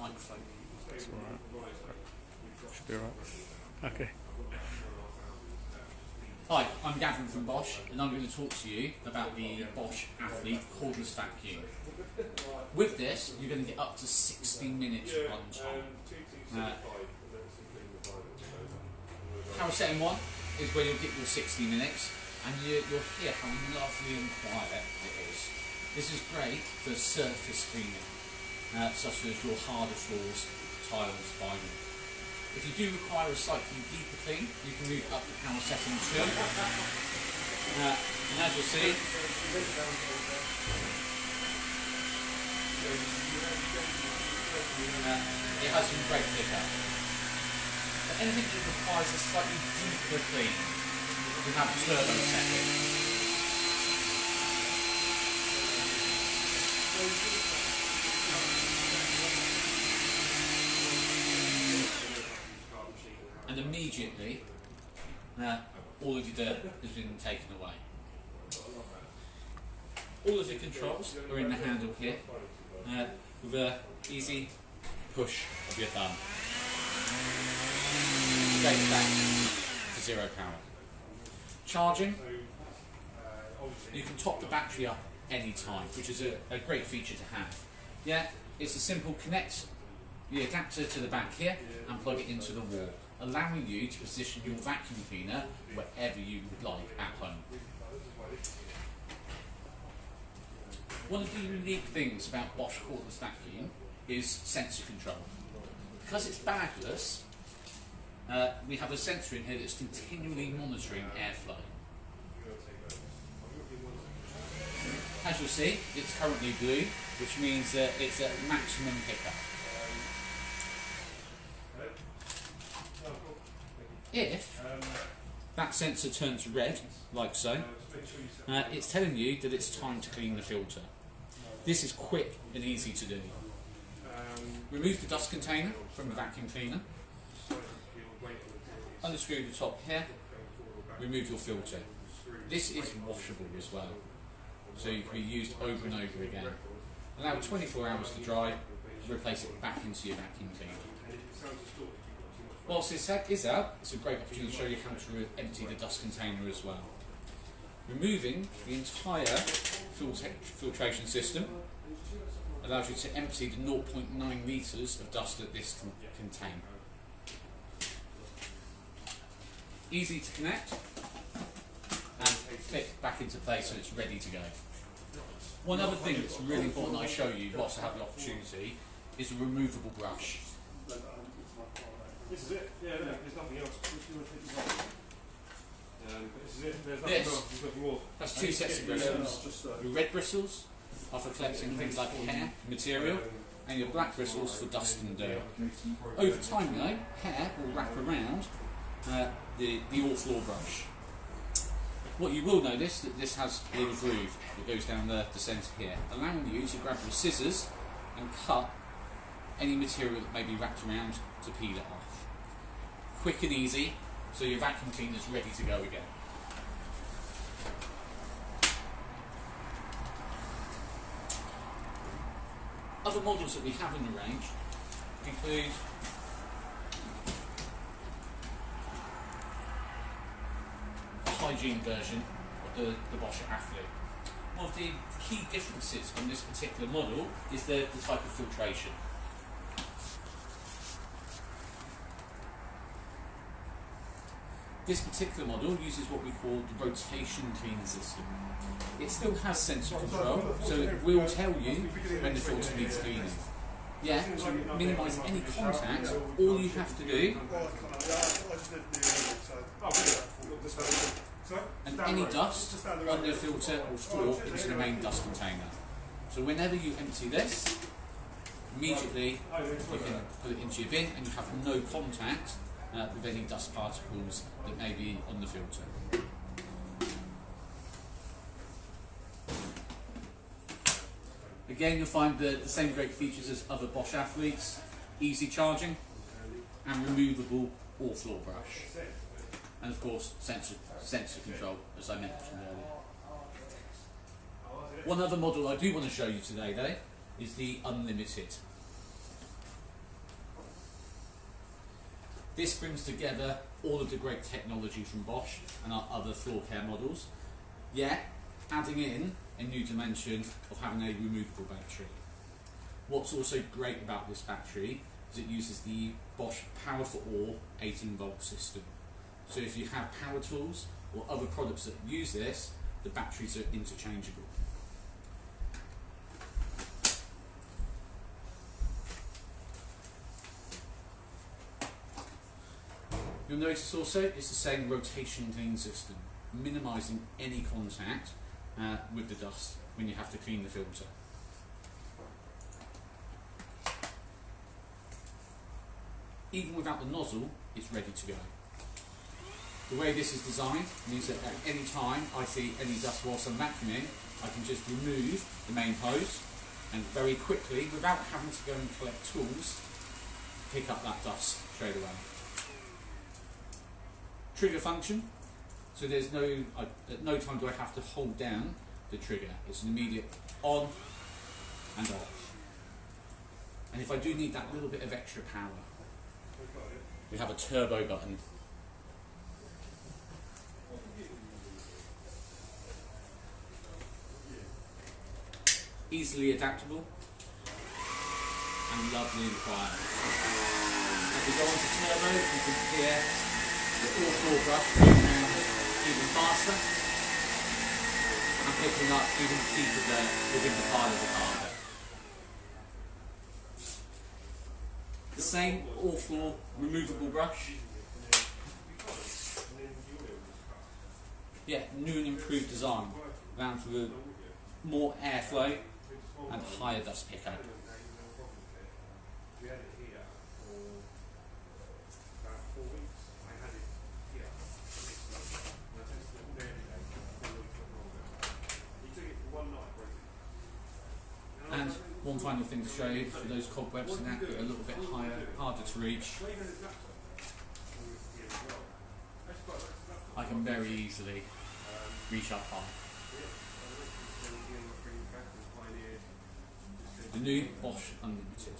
microphone. That's alright. Should be alright. Okay. Hi, I'm Gavin from Bosch, and I'm going to talk to you about the Bosch Athlete Cordless Vacuum. With this, you're going to get up to 60 minutes run time. Power setting 1 is where you'll get your 60 minutes, and you'll hear how lovely and quiet it is. This is great for surface cleaning, such as your harder floors, tiles, vinyl. If you do require a slightly deeper clean, you can move up to power setting 2. And as you'll see, it has some great pickup. But anything that requires a slightly deeper clean, you have turbo setting. And immediately, all of your dirt has been taken away. All of the controls are in the handle here, with an easy push of your thumb. Straight back to 0 power. Charging, you can top the battery up any time, which is a great feature to have. Yeah, it's a simple connect the adapter to the back here and plug it into the wall, allowing you to position your vacuum cleaner wherever you would like at home. One of the unique things about Bosch Cordless Vacuum is sensor control. Because it's bagless, we have a sensor in here that's continually monitoring airflow. As you'll see, it's currently blue, which means that it's at maximum pickup. If that sensor turns red, like so, it's telling you that it's time to clean the filter. This is quick and easy to do. Remove the dust container from the vacuum cleaner, unscrew the top here, remove your filter. This is washable as well, so you can be used over and over again. Allow 24 hours to dry, replace it back into your vacuum cleaner. Whilst this is out, it's a great opportunity to show you how to empty the dust container as well. Removing the entire filtration system allows you to empty the 0.9 litres of dust that this can contain. Easy to connect and click back into place so it's ready to go. One other thing that's really important I show you whilst I have the opportunity is a removable brush. This is it. Yeah, no, there's nothing else. This is it. There's nothing more. That's 2 sets of bristles. Your red bristles are for collecting things like hair, material, and your black bristles for dust and dirt. Over time though, hair will wrap around the all-floor brush. What you will notice that this has a little groove that goes down the centre here, allowing you to grab your scissors and cut any material that may be wrapped around to peel it off. Quick and easy, so your vacuum cleaner is ready to go again. Other models that we have in the range include the hygiene version of the Bosch Athlete. One of the key differences on this particular model is the type of filtration. This particular model uses what we call the rotation clean system. It still has sensor control, so it will tell you when the filter needs cleaning. Yeah, to minimise any contact, all you have to do, and any dust on the filter will fall into the main dust container. So whenever you empty this, immediately you can put it into your bin and you have no contact with any dust particles that may be on the filter. Again, you'll find the same great features as other Bosch Athletes: easy charging and removable all-floor brush, and of course sensor control, as I mentioned earlier. One other model I do want to show you today though is the Unlimited. This brings together all of the great technology from Bosch and our other floor care models, yet adding in a new dimension of having a removable battery. What's also great about this battery is it uses the Bosch Power for All 18 volt system. So if you have power tools or other products that use this, the batteries are interchangeable. You'll notice also it's the same rotation clean system, minimising any contact with the dust when you have to clean the filter. Even without the nozzle, it's ready to go. The way this is designed means that at any time I see any dust whilst I'm vacuuming, I can just remove the main hose and very quickly, without having to go and collect tools, pick up that dust straight away. Trigger function, so there's at no time do I have to hold down the trigger. It's an immediate on and off. And if I do need that little bit of extra power, we have a turbo button. Easily adaptable and lovely and quiet. As we go on to turbo, you can hear the all-floor brush going around even faster and picking up even deeper there within the pile of the carpet. The same all-floor removable brush. Yeah, new and improved design, allowing for the more airflow and higher dust pickup. And one final thing to show you for those cobwebs and that are a little bit higher, harder to reach. I can very easily reach up high. The new Bosch Unlimited.